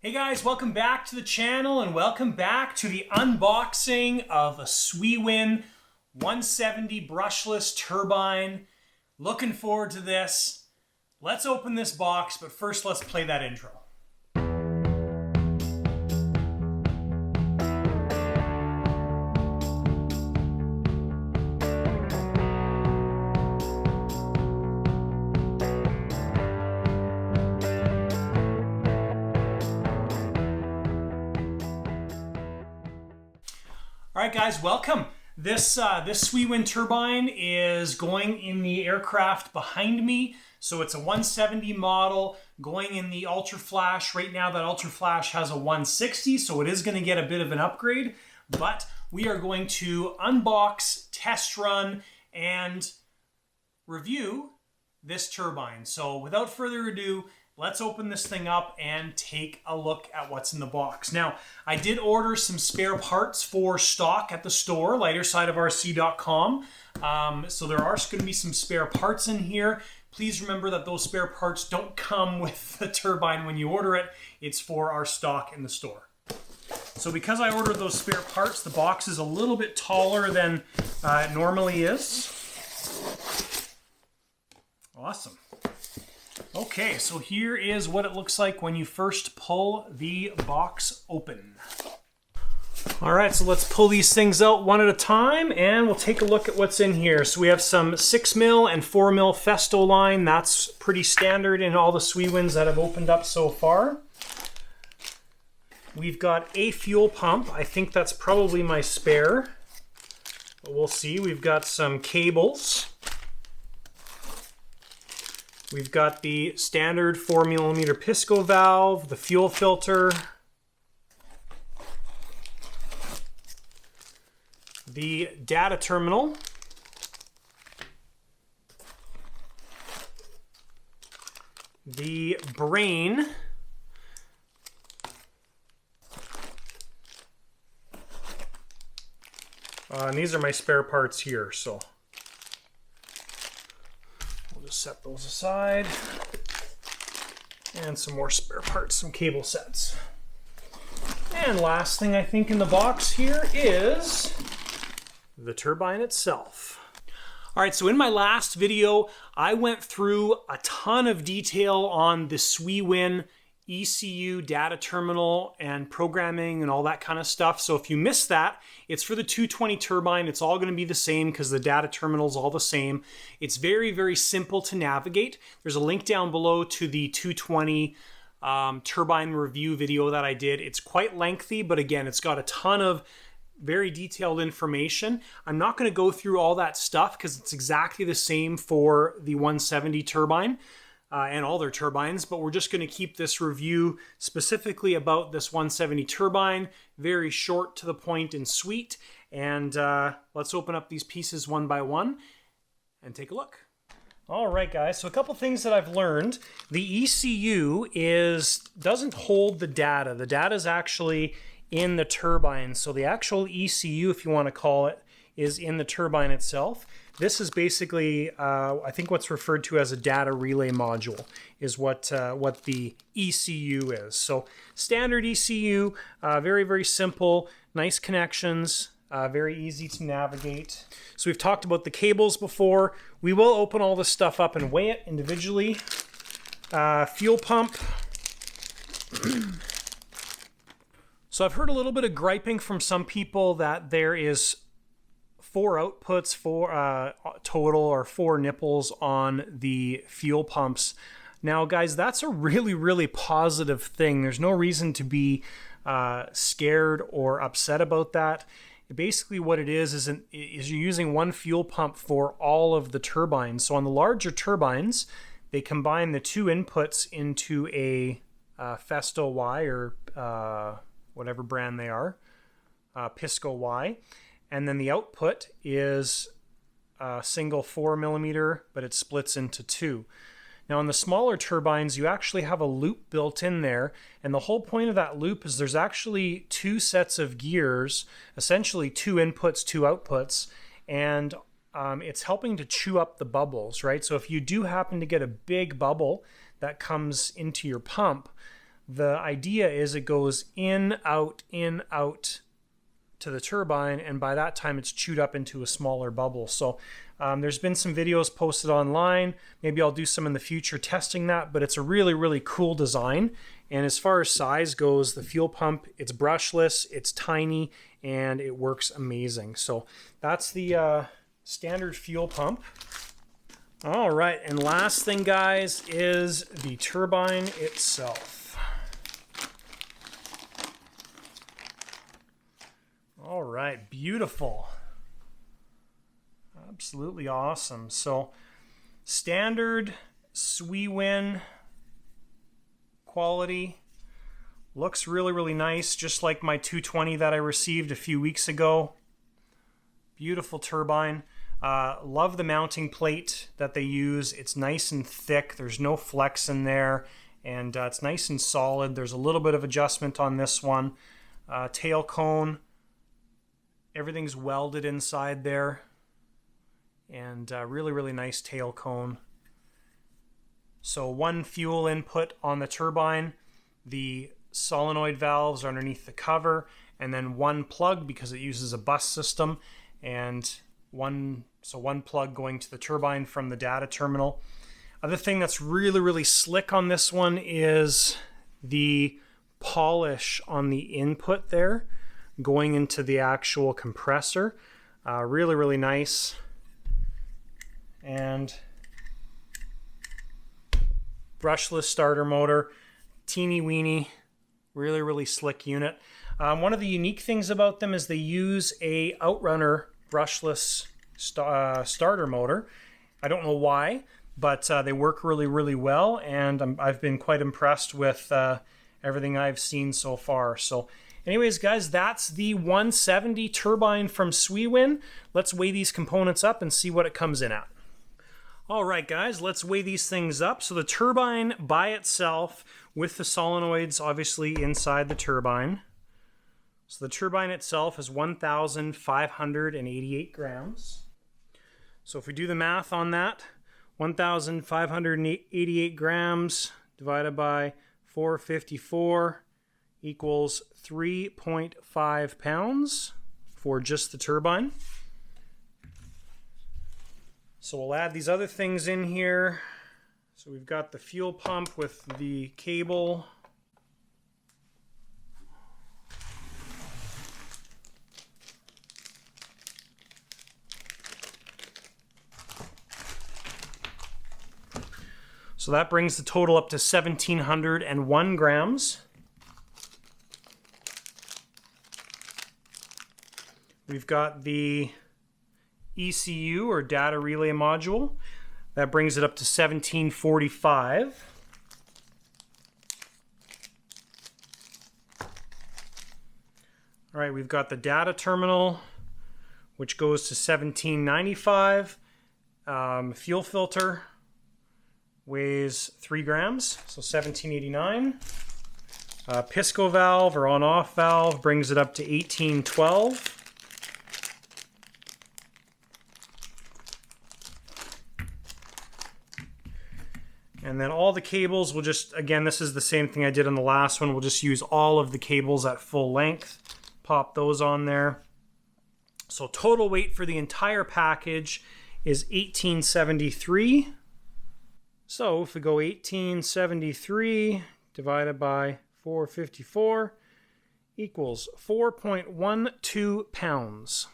Hey guys, welcome back to the channel and welcome back to the unboxing of a Swiwin 170 brushless turbine. Looking forward to this. Let's open this box, but first let's play that intro. All right, guys, welcome. This Swiwin turbine is going in the aircraft behind me. So it's a 170 model going in the Ultra Flash. Right now that Ultra Flash has a 160, so it is going to get a bit of an upgrade. But we are going to unbox, test run, and review this turbine. So without further ado, let's open this thing up and take a look at what's in the box. Now, I did order some spare parts for stock at the store, lightersideofrc.com. So there are going to be some spare parts in here. Please remember that those spare parts don't come with the turbine when you order it. It's for our stock in the store. So because I ordered those spare parts, the box is a little bit taller than it normally is. Awesome. Okay, so here is what it looks like when you first pull the box open. All right, so let's pull these things out one at a time and we'll take a look at what's in here. So we have some 6mm and 4mm Festo line. That's pretty standard in all the Swiwins that I've opened up so far. We've got a fuel pump. I think that's probably my spare, but we'll see. We've got some cables. We've got the standard 4mm pisco valve, the fuel filter, the data terminal, the brain, and these are my spare parts here, so set those aside, and some more spare parts, some cable sets. And last thing I think in the box here is the turbine itself. All right, so in my last video, I went through a ton of detail on the Swiwin ECU data terminal and programming and all that kind of stuff. So if you missed that, it's for the 220 turbine. It's all going to be the same because the data terminal is all the same. It's very, very simple to navigate. There's a link down below to the 220 turbine review video that I did. It's quite lengthy, but again, it's got a ton of very detailed information. I'm not going to go through all that stuff because it's exactly the same for the 170 turbine. And all their turbines, but we're just going to keep this review specifically about this 170 turbine, very short, to the point, and sweet. And let's open up these pieces one by one and take a look. All right, guys, so a couple things that I've learned. The ECU doesn't hold the data. The data is actually in the turbine. So the actual ECU, if you want to call it, is in the turbine itself. This is basically, I think what's referred to as a data relay module is what the ECU is. So standard ECU, very, very simple, nice connections, very easy to navigate. So we've talked about the cables before. We will open all this stuff up and weigh it individually. Fuel pump. So I've heard a little bit of griping from some people that there is 4 outputs, total, or 4 nipples on the fuel pumps. Now, guys, that's a really, really positive thing. There's no reason to be scared or upset about that. Basically, what it is you're using one fuel pump for all of the turbines. So on the larger turbines, they combine the 2 inputs into a Festo Y or whatever brand they are, Pisco Y. And then the output is a single 4mm, but it splits into 2. Now on the smaller turbines, you actually have a loop built in there, and the whole point of that loop is there's actually 2 sets of gears, essentially 2 inputs, 2 outputs, and it's helping to chew up the bubbles, right? So if you do happen to get a big bubble that comes into your pump, the idea is it goes in, out to the turbine, and by that time it's chewed up into a smaller bubble. So there's been some videos posted online. Maybe I'll do some in the future testing that, but it's a really, really cool design. And as far as size goes, the fuel pump, it's brushless, it's tiny, and it works amazing. So that's the standard fuel pump. All right, and last thing, guys, is the turbine itself. All right, beautiful. Absolutely awesome. So standard Swiwin quality. Looks really, really nice, just like my 220 that I received a few weeks ago. Beautiful turbine. Love the mounting plate that they use. It's nice and thick. There's no flex in there, and it's nice and solid. There's a little bit of adjustment on this one. Tail cone. Everything's welded inside there, and really, really nice tail cone. So one fuel input on the turbine, the solenoid valves are underneath the cover, and then one plug because it uses a bus system, and one plug going to the turbine from the data terminal. Other thing that's really, really slick on this one is the polish on the input there, going into the actual compressor. Really, really nice. And brushless starter motor, teeny weeny, really, really slick unit. One of the unique things about them is they use a Outrunner brushless starter motor. I don't know why, but they work really, really well, and I've been quite impressed with everything I've seen so far. So anyways, guys, that's the 170 turbine from Swiwin. Let's weigh these components up and see what it comes in at. All right, guys, let's weigh these things up. So the turbine by itself, with the solenoids obviously inside the turbine. So the turbine itself is 1,588 grams. So if we do the math on that, 1,588 grams divided by 454 equals 3.5 pounds for just the turbine. So we'll add these other things in here. So we've got the fuel pump with the cable. So that brings the total up to 1,701 grams. We've got the ECU, or data relay module. That brings it up to 1,745. All right, we've got the data terminal, which goes to 1,795. Fuel filter weighs 3 grams, so 1,789. Pisco valve, or on-off valve, brings it up to 1,812. And then all the cables will just, again, this is the same thing I did on the last one. We'll just use all of the cables at full length. Pop those on there. So total weight for the entire package is 1,873. So if we go 1,873 divided by 454 equals 4.12 pounds.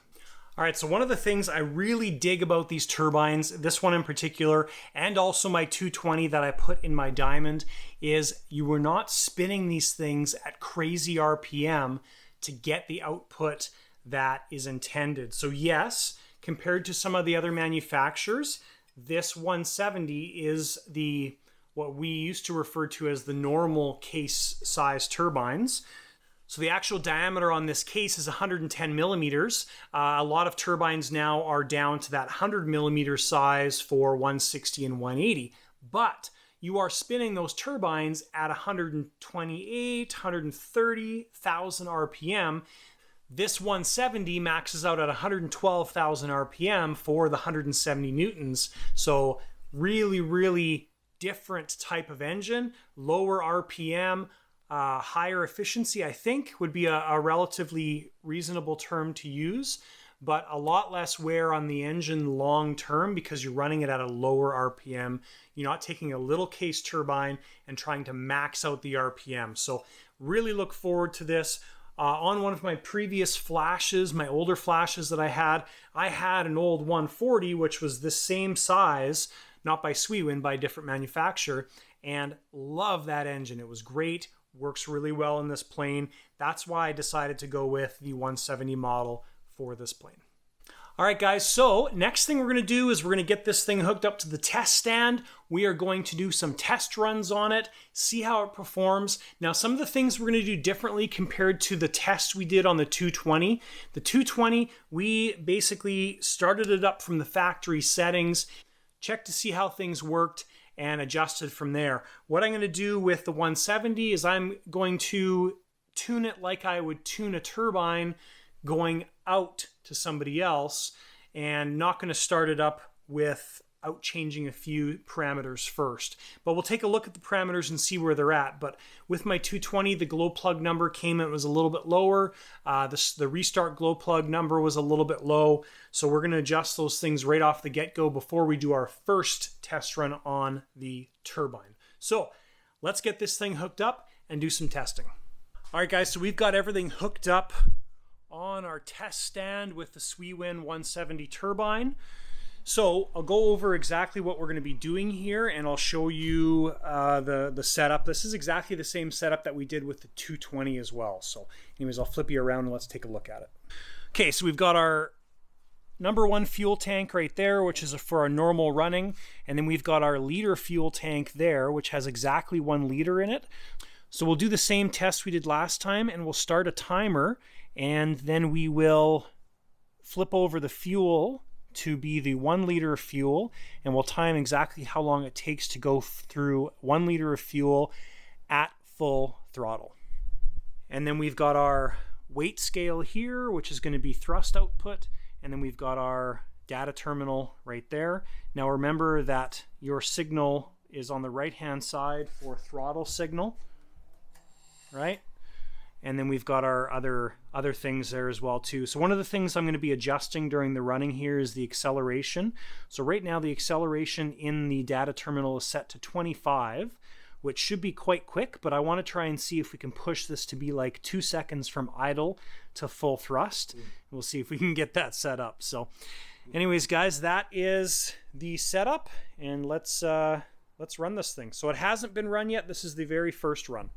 All right, so one of the things I really dig about these turbines, this one in particular, and also my 220 that I put in my Diamond, is you were not spinning these things at crazy RPM to get the output that is intended. So yes, compared to some of the other manufacturers, this 170 is what we used to refer to as the normal case size turbines. So the actual diameter on this case is 110 millimeters. A lot of turbines now are down to that 100 millimeter size for 160 and 180. But you are spinning those turbines at 128, 130,000 RPM. This 170 maxes out at 112,000 RPM for the 170 newtons. So really, really different type of engine, lower RPM, higher efficiency, I think, would be a relatively reasonable term to use, but a lot less wear on the engine long term because you're running it at a lower RPM. You're not taking a little case turbine and trying to max out the RPM. So really look forward to this. On one of my previous flashes, my older flashes that I had an old 140, which was the same size, not by Swiwin, by a different manufacturer, and love that engine. It was great, works really well in this plane. That's why I decided to go with the 170 model for this plane. All right, guys, so next thing we're going to do is we're going to get this thing hooked up to the test stand. We are going to do some test runs on it, see how it performs. Now, some of the things we're going to do differently compared to the test we did on the 220. The 220, we basically started it up from the factory settings, checked to see how things worked, and adjusted from there. What I'm going to do with the 170 is I'm going to tune it like I would tune a turbine going out to somebody else, and not going to start it up without changing a few parameters first. But we'll take a look at the parameters and see where they're at. But with my 220, the glow plug number came in, it was a little bit lower. The restart glow plug number was a little bit low. So we're going to adjust those things right off the get-go before we do our first test run on the turbine. So let's get this thing hooked up and do some testing. All right, guys, so we've got everything hooked up on our test stand with the Swiwin 170 turbine. So I'll go over exactly what we're going to be doing here, and I'll show you the setup. This is exactly the same setup that we did with the 220 as well. So anyways, I'll flip you around and let's take a look at it. Okay, so we've got our number one fuel tank right there, which is for our normal running, and then we've got our liter fuel tank there, which has exactly 1 liter in it. So we'll do the same test we did last time, and we'll start a timer, and then we will flip over the fuel to be the 1 liter of fuel, and we'll time exactly how long it takes to go through 1 liter of fuel at full throttle. And then we've got our weight scale here, which is going to be thrust output, and then we've got our data terminal right there. Now remember that your signal is on the right hand side for throttle signal, right? And then we've got our other things there as well too. So one of the things I'm going to be adjusting during the running here is the acceleration. So right now the acceleration in the data terminal is set to 25, which should be quite quick, but I want to try and see if we can push this to be like 2 seconds from idle to full thrust. We'll see if we can get that set up. So anyways, guys, that is the setup, and let's run this thing. So it hasn't been run yet. This is the very first run.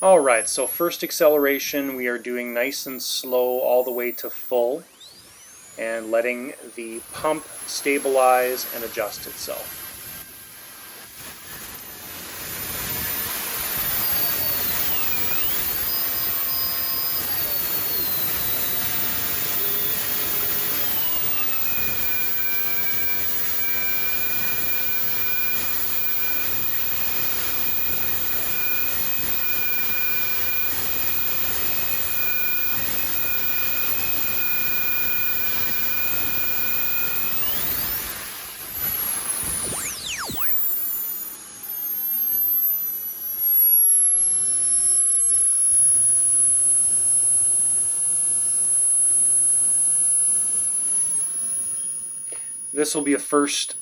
All right, so first acceleration we are doing nice and slow all the way to full and letting the pump stabilize and adjust itself. This will be a first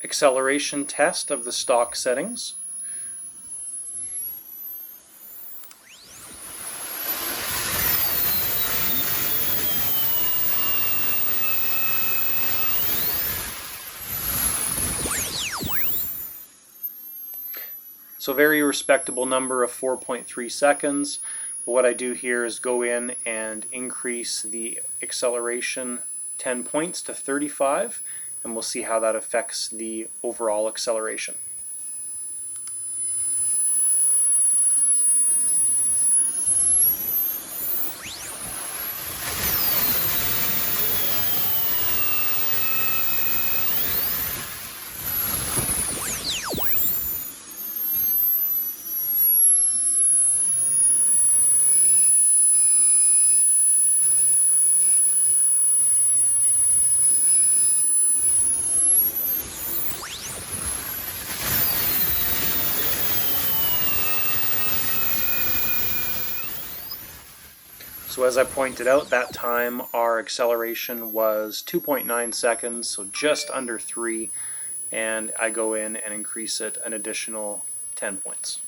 acceleration test of the stock settings. So very respectable number of 4.3 seconds. But what I do here is go in and increase the acceleration 10 points to 35, and we'll see how that affects the overall acceleration. So as I pointed out, that time our acceleration was 2.9 seconds, so just under 3, and I go in and increase it an additional 10 points.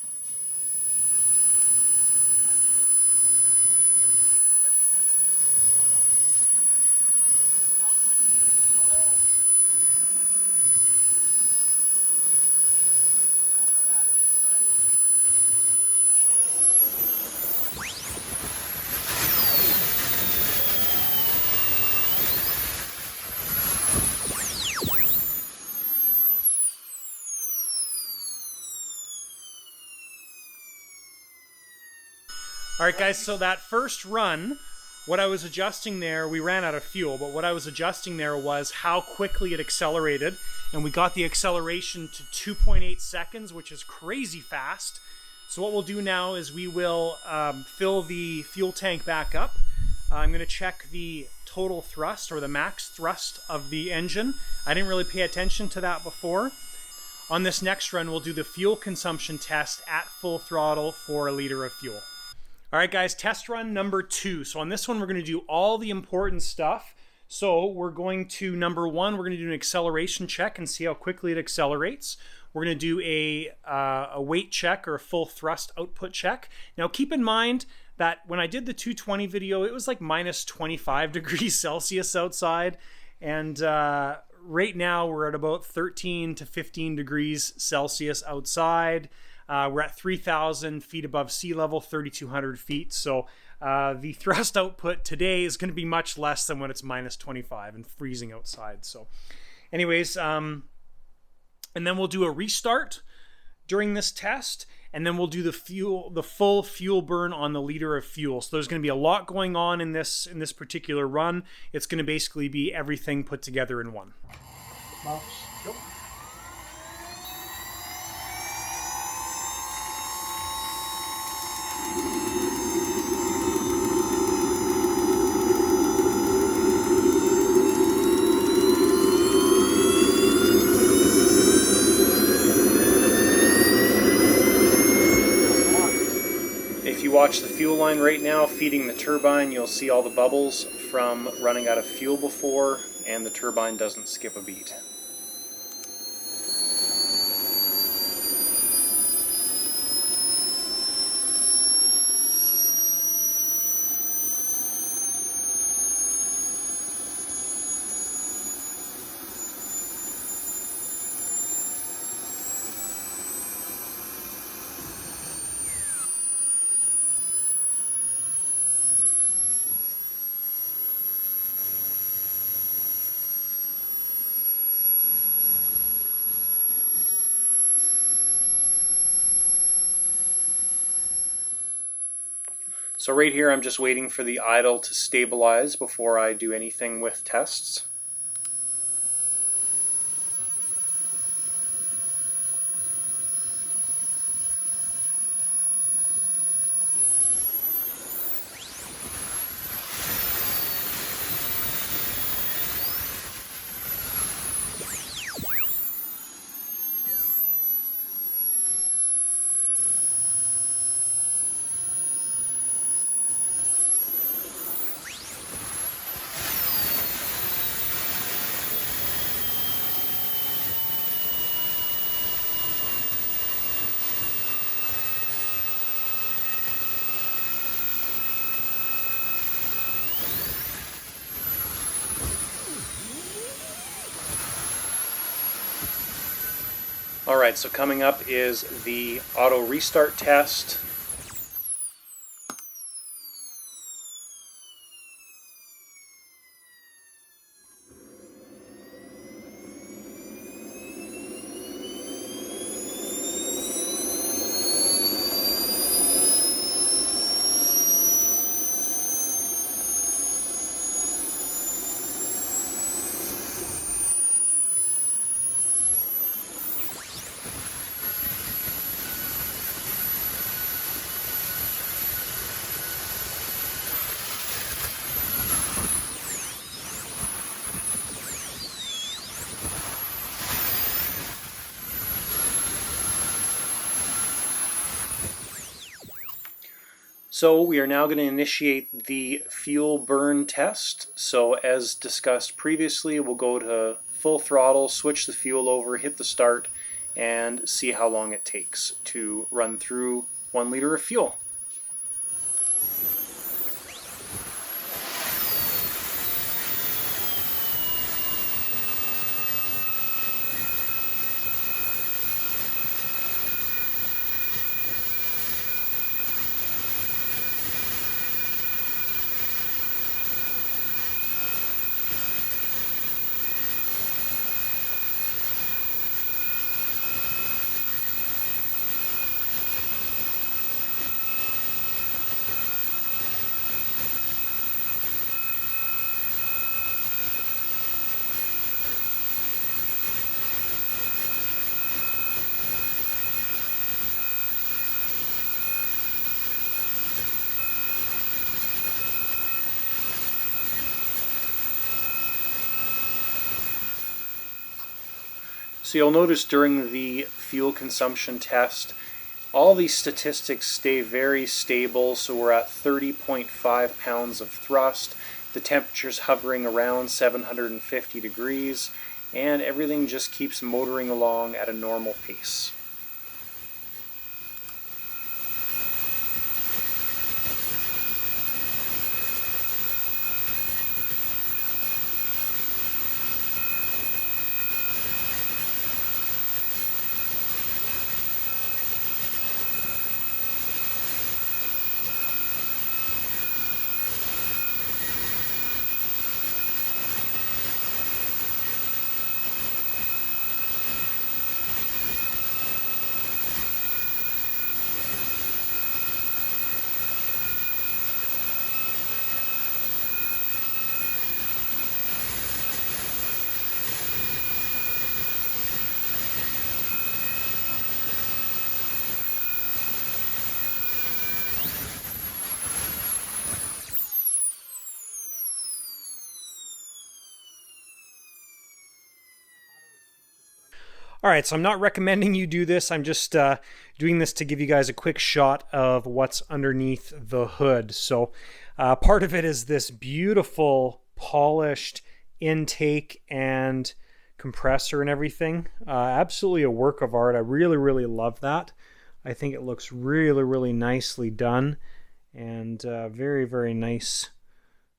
Alright guys, so that first run, what I was adjusting there, we ran out of fuel, but what I was adjusting there was how quickly it accelerated, and we got the acceleration to 2.8 seconds, which is crazy fast. So what we'll do now is we will fill the fuel tank back up. I'm going to check the total thrust, or the max thrust of the engine. I didn't really pay attention to that before. On this next run, we'll do the fuel consumption test at full throttle for a liter of fuel. All right, guys, test run number 2. So on this one, we're going to do all the important stuff. So we're going to, number 1, we're going to do an acceleration check and see how quickly it accelerates. We're going to do a weight check, or a full thrust output check. Now, keep in mind that when I did the 220 video, it was like minus 25 degrees Celsius outside. And right now, we're at about 13 to 15 degrees Celsius outside. We're at 3,000 feet above sea level, 3,200 feet. So the thrust output today is going to be much less than when it's minus 25 and freezing outside. So anyways, and then we'll do a restart during this test, and then we'll do the full fuel burn on the liter of fuel. So there's going to be a lot going on in this particular run. It's going to basically be everything put together in one. Mouse. Yep. If you watch the fuel line right now feeding the turbine, you'll see all the bubbles from running out of fuel before, and the turbine doesn't skip a beat. So right here, I'm just waiting for the idle to stabilize before I do anything with tests. Alright, so coming up is the auto restart test. So we are now going to initiate the fuel burn test. So as discussed previously, we'll go to full throttle, switch the fuel over, hit the start, and see how long it takes to run through 1 liter of fuel. So you'll notice during the fuel consumption test, all these statistics stay very stable. So we're at 30.5 pounds of thrust, the temperature's hovering around 750 degrees, and everything just keeps motoring along at a normal pace. All right, so I'm not recommending you do this. I'm just doing this to give you guys a quick shot of what's underneath the hood. So part of it is this beautiful polished intake and compressor and everything. Absolutely a work of art. I really, really love that. I think it looks really, really nicely done, and very, very nice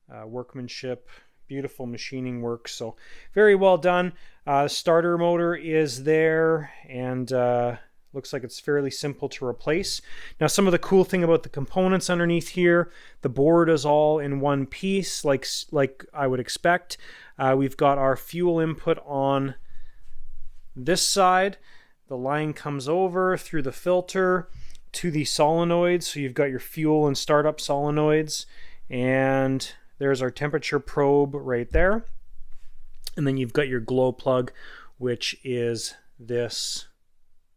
workmanship. Beautiful machining work, so very well done. Starter motor is there, and looks like it's fairly simple to replace. Now, some of the cool thing about the components underneath here, the board is all in one piece, like I would expect. We've got our fuel input on this side. The line comes over through the filter to the solenoids, so you've got your fuel and startup solenoids, and there's our temperature probe right there. And then you've got your glow plug, which is this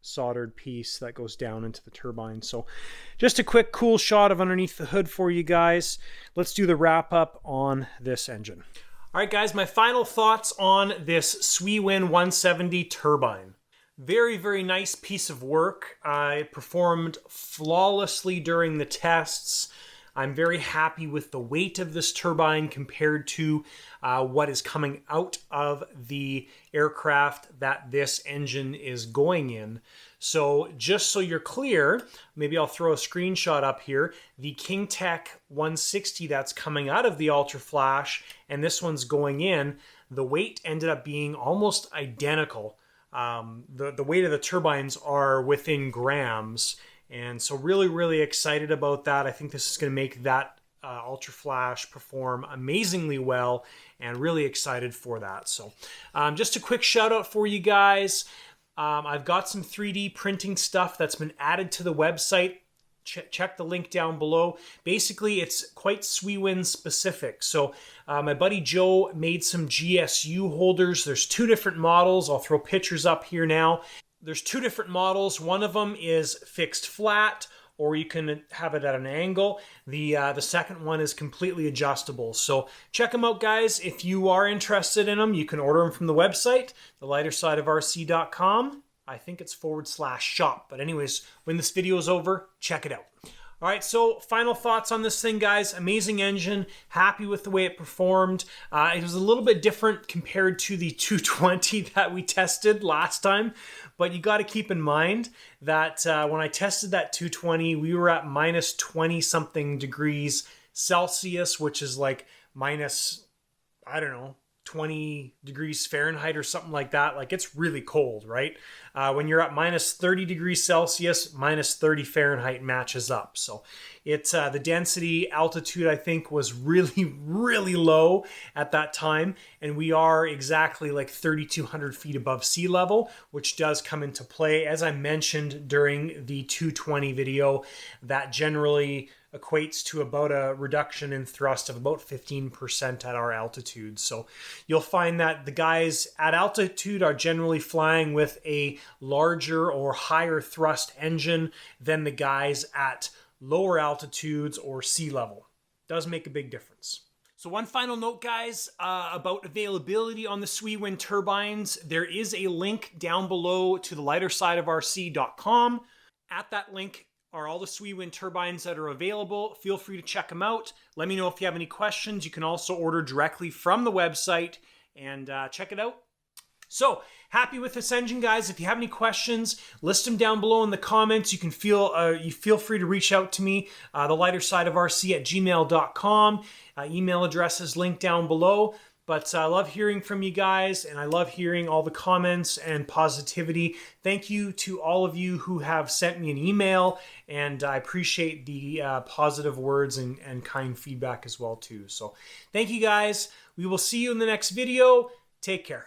soldered piece that goes down into the turbine. So just a quick cool shot of underneath the hood for you guys. Let's do the wrap up on this engine. All right, guys, my final thoughts on this Swiwin 170 turbine. Very, very nice piece of work. It performed flawlessly during the tests. I'm very happy with the weight of this turbine compared to what is coming out of the aircraft that this engine is going in. So just so you're clear, maybe I'll throw a screenshot up here. The Kingtech 160 that's coming out of the Ultra Flash and this one's going in, the weight ended up being almost identical. the weight of the turbines are within grams. And so really excited about that. I think this is going to make that Ultra Flash perform amazingly well, and really excited for that. So just a quick shout out for you guys. I've got some 3D printing stuff that's been added to the website. Check the link down below. Basically, it's quite Swiwin specific. So my buddy Joe made some GSU holders. There's 2 different models. I'll throw pictures up here now. There's 2 different models. One of them is fixed flat, or you can have it at an angle. The second one is completely adjustable. So check them out, guys. If you are interested in them, you can order them from the website, thelightersideofrc.com. I think it's /shop. But anyways, when this video is over, check it out. All right, so final thoughts on this thing, guys. Amazing engine. Happy with the way it performed. It was a little bit different compared to the 220 that we tested last time. But you got to keep in mind that when I tested that 220, we were at minus 20-something degrees Celsius, which is like minus, I don't know, 20 degrees Fahrenheit or something like that. Like, it's really cold, right? When you're at minus 30 degrees Celsius, minus 30 Fahrenheit matches up. So it's the density altitude, I think, was really low at that time. And we are exactly like 3,200 feet above sea level, which does come into play. As I mentioned during the 220 video, that generally equates to about a reduction in thrust of about 15% at our altitude. So you'll find that the guys at altitude are generally flying with a larger or higher thrust engine than the guys at lower altitudes or sea level. Does make a big difference. So one final note, guys, about availability on the Swiwin turbines. There is a link down below to thelightersideofrc.com. At that link are all the Swiwin turbines that are available. Feel free to check them out. Let me know if you have any questions. You can also order directly from the website and check it out. So, happy with this engine, guys. If you have any questions, list them down below in the comments. You can feel free to reach out to me, thelightersideofrc@gmail.com. Email address is linked down below. But I love hearing from you guys, and I love hearing all the comments and positivity. Thank you to all of you who have sent me an email, and I appreciate the positive words and kind feedback as well, too. So thank you, guys. We will see you in the next video. Take care.